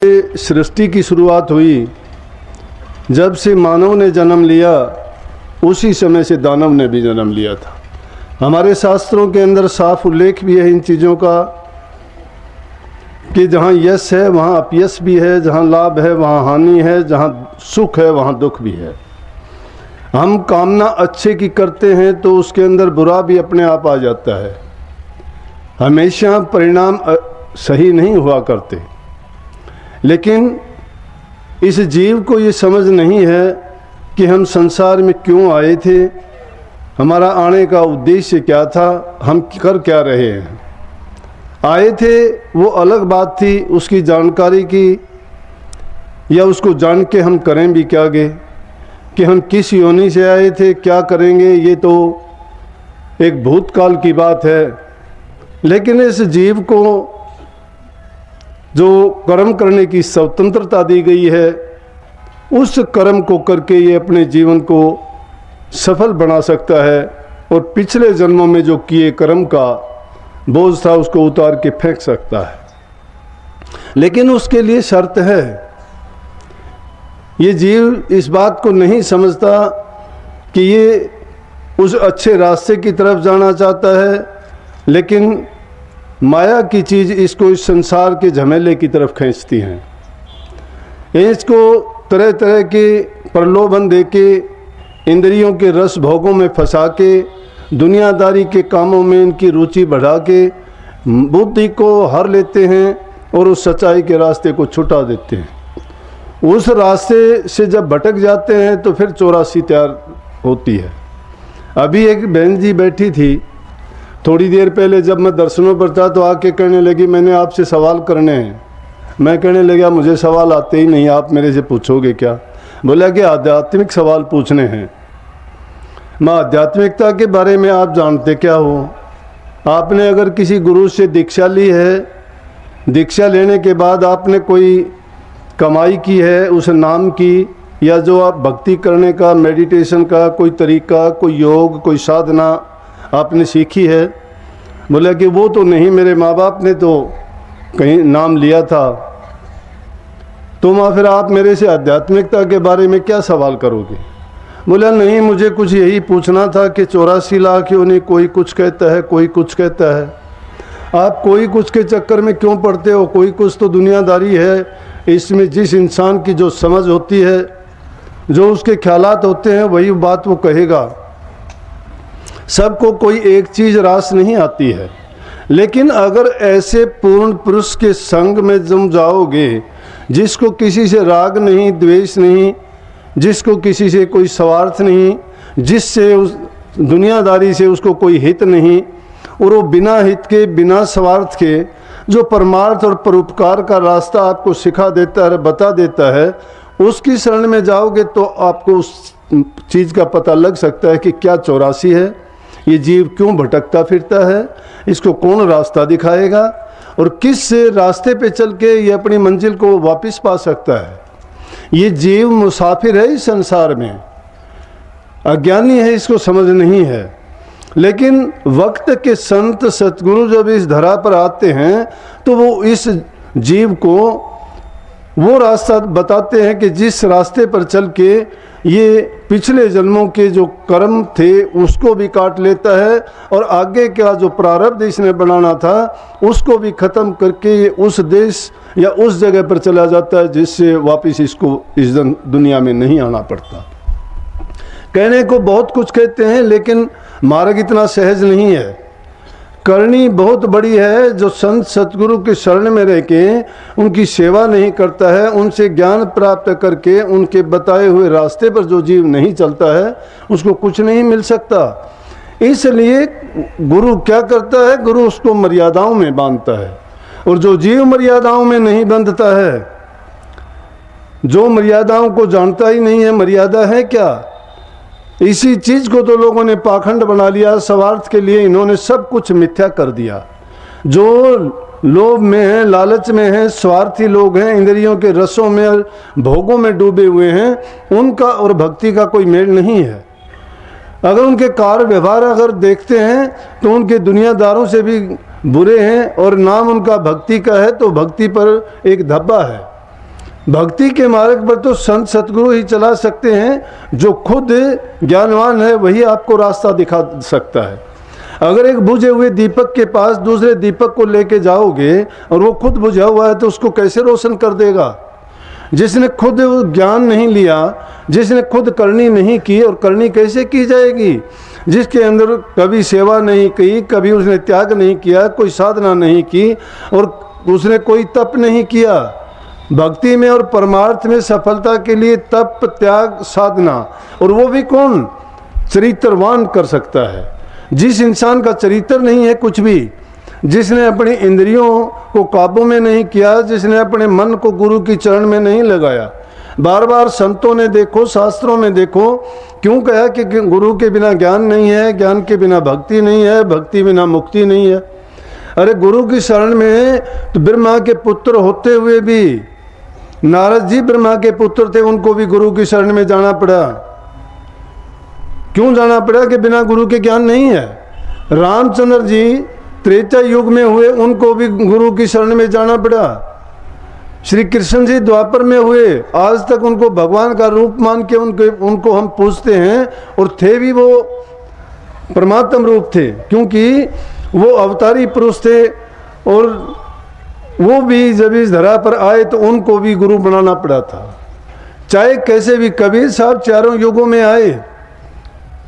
सृष्टि की शुरुआत हुई, जब से मानव ने जन्म लिया उसी समय से दानव ने भी जन्म लिया था। हमारे शास्त्रों के अंदर साफ उल्लेख भी है इन चीज़ों का कि जहाँ यश है वहाँ अपयश भी है, जहाँ लाभ है वहाँ हानि है, जहाँ सुख है वहाँ दुख भी है। हम कामना अच्छे की करते हैं तो उसके अंदर बुरा भी अपने आप आ जाता है। हमेशा परिणाम सही नहीं हुआ करते, लेकिन इस जीव को ये समझ नहीं है कि हम संसार में क्यों आए थे, हमारा आने का उद्देश्य क्या था, हम कर क्या रहे हैं। आए थे वो अलग बात थी, उसकी जानकारी की या उसको जान के हम करें भी क्या गे कि हम किस योनि से आए थे, क्या करेंगे, ये तो एक भूतकाल की बात है। लेकिन इस जीव को जो कर्म करने की स्वतंत्रता दी गई है, उस कर्म को करके ये अपने जीवन को सफल बना सकता है और पिछले जन्मों में जो किए कर्म का बोझ था उसको उतार के फेंक सकता है। लेकिन उसके लिए शर्त है। ये जीव इस बात को नहीं समझता कि ये उस अच्छे रास्ते की तरफ जाना चाहता है, लेकिन माया की चीज़ इसको इस संसार के झमेले की तरफ खींचती हैं। इसको तरह तरह के प्रलोभन देके, इंद्रियों के रस भोगों में फंसा के, दुनियादारी के कामों में इनकी रुचि बढ़ा के बुद्धि को हर लेते हैं और उस सच्चाई के रास्ते को छुटा देते हैं। उस रास्ते से जब भटक जाते हैं तो फिर 84 तैयार होती है। अभी एक बहन जी बैठी थी थोड़ी देर पहले, जब मैं दर्शनों पर था तो आके कहने लगी मैंने आपसे सवाल करने हैं। मैं कहने लगा मुझे सवाल आते ही नहीं, आप मेरे से पूछोगे क्या? बोला कि आध्यात्मिक सवाल पूछने हैं। मैं आध्यात्मिकता के बारे में आप जानते क्या हो? आपने अगर किसी गुरु से दीक्षा ली है, दीक्षा लेने के बाद आपने कोई कमाई की है उस नाम की, या जो आप भक्ति करने का, मेडिटेशन का कोई तरीका, कोई योग, कोई साधना आपने सीखी है? बोला कि वो तो नहीं, मेरे माँ बाप ने तो कहीं नाम लिया था। तो माँ फिर आप मेरे से आध्यात्मिकता के बारे में क्या सवाल करोगे? बोला नहीं, मुझे कुछ यही पूछना था कि 84 लाख योनि, कोई कुछ कहता है, कोई कुछ कहता है। आप कोई कुछ के चक्कर में क्यों पड़ते हो? कोई कुछ तो दुनियादारी है, इसमें जिस इंसान की जो समझ होती है, जो उसके ख्यालात होते हैं, वही बात वो कहेगा। सबको कोई एक चीज़ रास नहीं आती है। लेकिन अगर ऐसे पूर्ण पुरुष के संग में तुम जाओगे, जिसको किसी से राग नहीं, द्वेष नहीं, जिसको किसी से कोई स्वार्थ नहीं, जिससे उस दुनियादारी से उसको कोई हित नहीं, और वो बिना हित के, बिना स्वार्थ के जो परमार्थ और परोपकार का रास्ता आपको सिखा देता है, बता देता है, उसकी शरण में जाओगे तो आपको उस चीज़ का पता लग सकता है कि क्या 84 है, ये जीव क्यों भटकता फिरता है, इसको कौन रास्ता दिखाएगा और किस से रास्ते पे चल के ये अपनी मंजिल को वापस पा सकता है। ये जीव मुसाफिर है इस संसार में, अज्ञानी है, इसको समझ नहीं है। लेकिन वक्त के संत सतगुरु जब इस धरा पर आते हैं तो वो इस जीव को वो रास्ता बताते हैं कि जिस रास्ते पर चल के ये पिछले जन्मों के जो कर्म थे उसको भी काट लेता है और आगे का जो प्रारब्ध इसने बनाना था उसको भी ख़त्म करके ये उस देश या उस जगह पर चला जाता है जिससे वापस इसको इस दुनिया में नहीं आना पड़ता। कहने को बहुत कुछ कहते हैं, लेकिन मार्ग इतना सहज नहीं है। करनी बहुत बड़ी है। जो संत सतगुरु के शरण में रह के उनकी सेवा नहीं करता है, उनसे ज्ञान प्राप्त करके उनके बताए हुए रास्ते पर जो जीव नहीं चलता है, उसको कुछ नहीं मिल सकता। इसलिए गुरु क्या करता है? गुरु उसको मर्यादाओं में बांधता है, और जो जीव मर्यादाओं में नहीं बंधता है, जो मर्यादाओं को जानता ही नहीं है, मर्यादा है क्या, इसी चीज़ को तो लोगों ने पाखंड बना लिया। स्वार्थ के लिए इन्होंने सब कुछ मिथ्या कर दिया। जो लोभ में हैं, लालच में हैं, स्वार्थी लोग हैं, इंद्रियों के रसों में और भोगों में डूबे हुए हैं, उनका और भक्ति का कोई मेल नहीं है। अगर उनके कार्य व्यवहार अगर देखते हैं तो उनके दुनियादारों से भी बुरे हैं, और नाम उनका भक्ति का है तो भक्ति पर एक धब्बा है। भक्ति के मार्ग पर तो संत सतगुरु ही चला सकते हैं, जो खुद ज्ञानवान है वही आपको रास्ता दिखा सकता है। अगर एक बुझे हुए दीपक के पास दूसरे दीपक को लेके जाओगे और वो खुद बुझा हुआ है तो उसको कैसे रोशन कर देगा? जिसने खुद ज्ञान नहीं लिया, जिसने खुद करनी नहीं की, और करनी कैसे की जाएगी? जिसके अंदर कभी सेवा नहीं की, कभी उसने त्याग नहीं किया, कोई साधना नहीं की और उसने कोई तप नहीं किया। भक्ति में और परमार्थ में सफलता के लिए तप, त्याग, साधना, और वो भी कौन? चरित्रवान कर सकता है। जिस इंसान का चरित्र नहीं है कुछ भी, जिसने अपनी इंद्रियों को काबू में नहीं किया, जिसने अपने मन को गुरु की चरण में नहीं लगाया। बार बार संतों ने देखो, शास्त्रों में देखो, क्यों कहा कि गुरु के बिना ज्ञान नहीं है, ज्ञान के बिना भक्ति नहीं है, भक्ति बिना मुक्ति नहीं है। अरे गुरु की शरण में तो ब्रह्मा के पुत्र होते हुए भी, नारद जी ब्रह्मा के पुत्र थे, उनको भी गुरु की शरण में जाना पड़ा। क्यों जाना पड़ा? कि बिना गुरु के ज्ञान नहीं है। रामचंद्र जी त्रेता युग में हुए, उनको भी गुरु की शरण में जाना पड़ा। श्री कृष्ण जी द्वापर में हुए, आज तक उनको भगवान का रूप मान के उनको हम पूछते हैं, और थे भी वो परमात्म रूप थे, क्योंकि वो अवतारी पुरुष थे। और वो भी जब इस धरा पर आए तो उनको भी गुरु बनाना पड़ा था। चाहे कैसे भी, कबीर साहब चारों युगों में आए,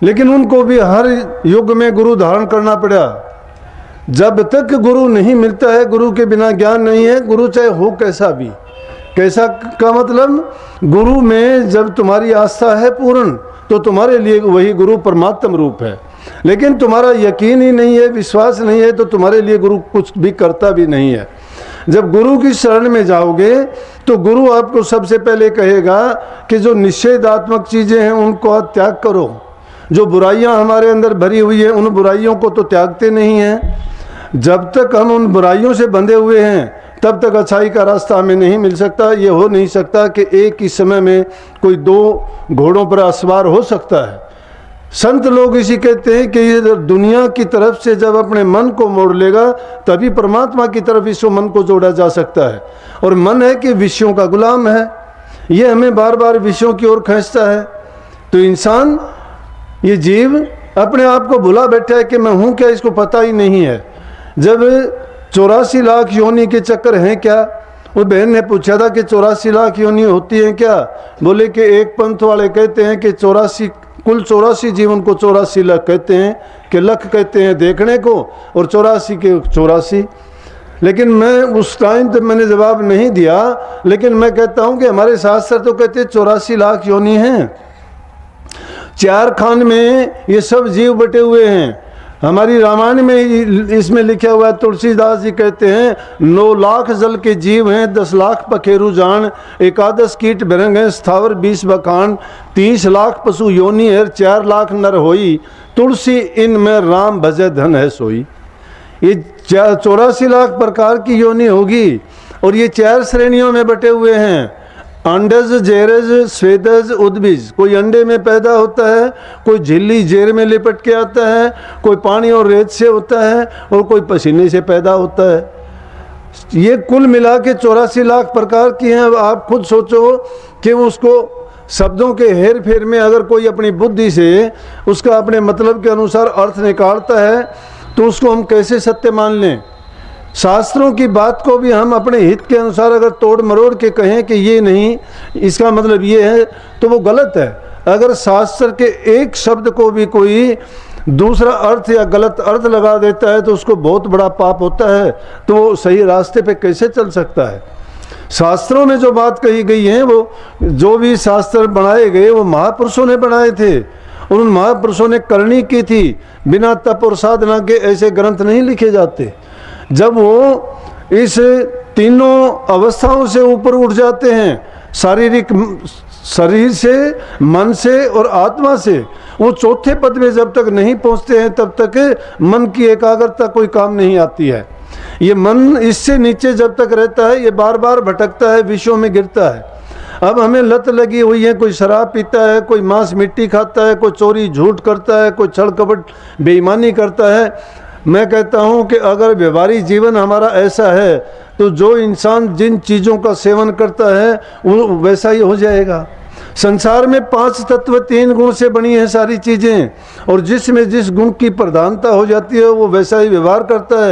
लेकिन उनको भी हर युग में गुरु धारण करना पड़ा। जब तक गुरु नहीं मिलता है, गुरु के बिना ज्ञान नहीं है। गुरु चाहे हो कैसा भी, कैसा का मतलब, गुरु में जब तुम्हारी आस्था है पूर्ण, तो तुम्हारे लिए वही गुरु परमात्म रूप है। लेकिन तुम्हारा यकीन ही नहीं है, विश्वास नहीं है, तो तुम्हारे लिए गुरु कुछ भी करता भी नहीं है। जब गुरु की शरण में जाओगे तो गुरु आपको सबसे पहले कहेगा कि जो निषेधात्मक चीज़ें हैं उनको त्याग करो। जो बुराइयां हमारे अंदर भरी हुई है, उन बुराइयों को तो त्यागते नहीं हैं। जब तक हम उन बुराइयों से बंधे हुए हैं, तब तक अच्छाई का रास्ता हमें नहीं मिल सकता। ये हो नहीं सकता कि एक ही समय में कोई दो घोड़ों पर असवार हो सकता है। संत लोग इसी कहते हैं कि ये दुनिया की तरफ से जब अपने मन को मोड़ लेगा, तभी परमात्मा की तरफ इस मन को जोड़ा जा सकता है। और मन है कि विषयों का गुलाम है, ये हमें बार बार विषयों की ओर खींचता है। तो इंसान, ये जीव अपने आप को भुला बैठा है कि मैं हूँ क्या, इसको पता ही नहीं है। जब 84 लाख योनि के चक्कर हैं क्या? वो बहन ने पूछा था कि 84 लाख योनि होती हैं क्या? बोले कि एक पंथ वाले कहते हैं कि 84, कुल 84 जीवन को 84 लाख कहते हैं, कि लख कहते हैं देखने को, और 84 के 84। लेकिन मैं उस टाइम तक मैंने जवाब नहीं दिया, लेकिन मैं कहता हूँ कि हमारे शास्त्र तो कहते हैं 84 लाख योनि हैं। 4 खान में ये सब जीव बटे हुए हैं। हमारी रामायण में इसमें लिखा हुआ है, तुलसीदास जी कहते हैं 9 लाख जल के जीव हैं, 10 लाख पखेरु जान, 11 कीट भरंग हैं, स्थावर 20 बखान, 30 लाख पशु योनि है, 4 लाख नर होई, तुलसी इन में राम भजे धन है सोई। ये 84 लाख प्रकार की योनि होगी, और ये 4 श्रेणियों में बटे हुए हैं। अंडज, जेरज, स्वेदज, उद्भिज। कोई अंडे में पैदा होता है, कोई झिल्ली जेर में लिपट के आता है, कोई पानी और रेत से होता है, और कोई पसीने से पैदा होता है। ये कुल मिला के 84 लाख प्रकार की हैं। अब आप खुद सोचो कि उसको शब्दों के हेर फेर में अगर कोई अपनी बुद्धि से उसका अपने मतलब के अनुसार अर्थ निकालता है, तो उसको हम कैसे सत्य मान लें? शास्त्रों की बात को भी हम अपने हित के अनुसार अगर तोड़ मरोड़ के कहें कि ये नहीं, इसका मतलब ये है, तो वो गलत है। अगर शास्त्र के एक शब्द को भी कोई दूसरा अर्थ या गलत अर्थ लगा देता है तो उसको बहुत बड़ा पाप होता है। तो वो सही रास्ते पे कैसे चल सकता है? शास्त्रों में जो बात कही गई है, वो जो भी शास्त्र बनाए गए वो महापुरुषों ने बनाए थे, और उन महापुरुषों ने करनी की थी। बिना तप और साधना के ऐसे ग्रंथ नहीं लिखे जाते। जब वो इस तीनों अवस्थाओं से ऊपर उठ जाते हैं, शारीरिक शरीर से, मन से और आत्मा से, वो चौथे पद में जब तक नहीं पहुंचते हैं, तब तक मन की एकाग्रता कोई काम नहीं आती है। ये मन इससे नीचे जब तक रहता है, ये बार बार भटकता है, विषयों में गिरता है। अब हमें लत लगी हुई है, कोई शराब पीता है, कोई मांस मिट्टी खाता है, कोई चोरी झूठ करता है, कोई छल कपट बेईमानी करता है। मैं कहता हूँ कि अगर व्यवहारिक जीवन हमारा ऐसा है तो जो इंसान जिन चीज़ों का सेवन करता है वो वैसा ही हो जाएगा। संसार में 5 तत्व 3 गुण से बनी है सारी चीज़ें, और जिसमें जिस गुण की प्रधानता हो जाती है वो वैसा ही व्यवहार करता है।